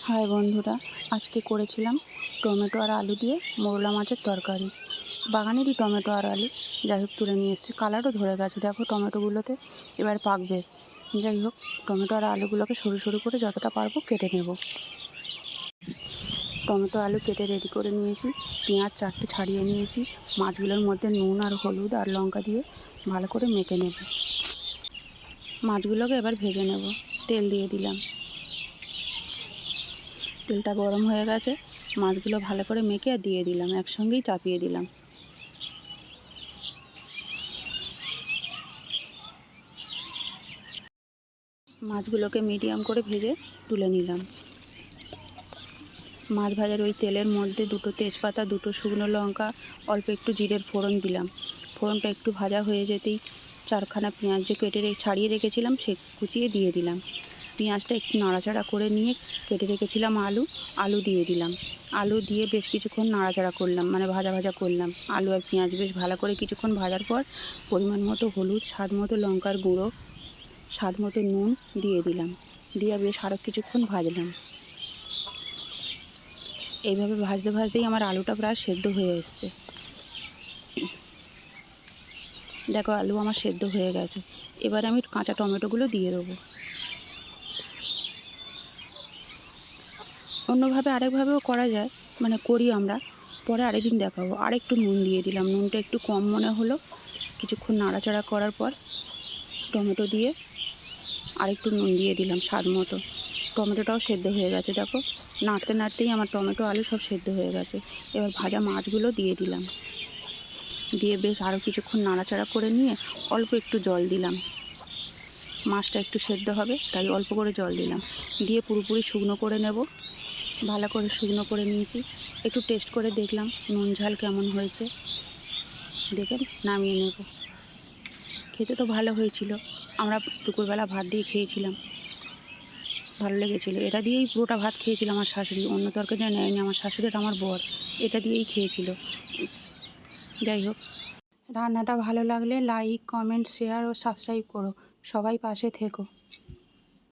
High বন্ধুরা, আজকে করেছিলাম টমেটো আর আলু দিয়ে মোরলা মাছের তরকারি। বাগানেরই টমেটো আর আলু, যাই হোক তুলে নিয়ে এসেছি। কালারও ধরে গেছে, দেখো টমেটোগুলোতে এবার পাকবে। যাই হোক, টমেটো আর আলুগুলোকে সরু সরু করে যতটা পারবো কেটে নেব। টমেটো আলু কেটে রেডি করে নিয়েছি, পেঁয়াজ 4টে ছাড়িয়ে নিয়েছি। মাছগুলোর মধ্যে নুন আর হলুদ আর লঙ্কা দিয়ে ভালো করে মেখে নেব। মাছগুলোকে এবার ভেজে নেব। তেল দিয়ে দিলাম, তেলটা গরম হয়ে গেছে। মাছগুলো ভালো করে মেখে আর দিয়ে দিলাম, একসঙ্গেই চাপিয়ে দিলাম। মাছগুলোকে মিডিয়াম করে ভেজে তুলে নিলাম। মাছ ভাজার ওই তেলের মধ্যে 2টো তেজপাতা, 2টো শুকনো লঙ্কা, অল্প একটু জিরের ফোড়ন দিলাম। ফোড়নটা একটু ভাজা হয়ে যেতেই 4খানা পেঁয়াজ যে কেটে ছাড়িয়ে রেখেছিলাম সে কুচিয়ে দিয়ে দিলাম। পেঁয়াজটা একটু নাড়াচাড়া করে নিয়ে কেটে রেখেছিলাম আলু দিয়ে দিলাম। আলু দিয়ে বেশ কিছুক্ষণ নাড়াচাড়া করলাম, মানে ভাজা ভাজা করলাম। আলু আর পেঁয়াজ বেশ ভালো করে কিছুক্ষণ ভাজার পর পরিমাণ মতো হলুদ, স্বাদ মতো লঙ্কার গুঁড়ো, স্বাদ মতো নুন দিয়ে দিলাম। দিয়ে বেশ আরও কিছুক্ষণ ভাজলাম। এইভাবে ভাজতে ভাজতেই আমার আলুটা প্রায় সেদ্ধ হয়ে এসছে। দেখো, আলু আমার সেদ্ধ হয়ে গেছে। এবার আমি কাঁচা টমেটোগুলো দিয়ে দেবো। অন্যভাবে আরেকভাবেও করা যায়, মানে করি আমরা, পরে আরেকদিন দেখাবো। আরেকটু নুন দিয়ে দিলাম, নুনটা একটু কম মনে হলো। কিছুক্ষণ নাড়াচাড়া করার পর টমেটো দিয়ে আরেকটু নুন দিয়ে দিলাম স্বাদ মতো। টমেটোটাও সেদ্ধ হয়ে গেছে, দেখো নাড়তে নাড়তেই আমার টমেটো আলু সব সেদ্ধ হয়ে গেছে। এবার ভাজা মাছগুলো দিয়ে দিলাম, দিয়ে বেশ আরও কিছুক্ষণ নাড়াচাড়া করে নিয়ে অল্প একটু জল দিলাম। মাছটা একটু সেদ্ধ হবে তাই অল্প করে জল দিলাম। দিয়ে পুরোপুরি শুকনো করে নেব। ভালো করে শুকনো করে নিয়েছি। একটু টেস্ট করে দেখলাম নুন ঝাল কেমন হয়েছে, দেখে নামিয়ে নেব। খেতে তো ভালো হয়েছিল। আমরা দুপুরবেলা ভাত দিয়ে খেয়েছিলাম, ভালো লেগেছিলো। এটা দিয়েই পুরোটা ভাত খেয়েছিল আমার শাশুড়ি, অন্য তরকারিটা নেয়নি। আমার শাশুড়ির আমার বর এটা দিয়েই খেয়েছিল। যাই হোক, রান্নাটা ভালো লাগলে লাইক, কমেন্ট, শেয়ার ও সাবস্ক্রাইব করো। সবাই পাশে থেকো।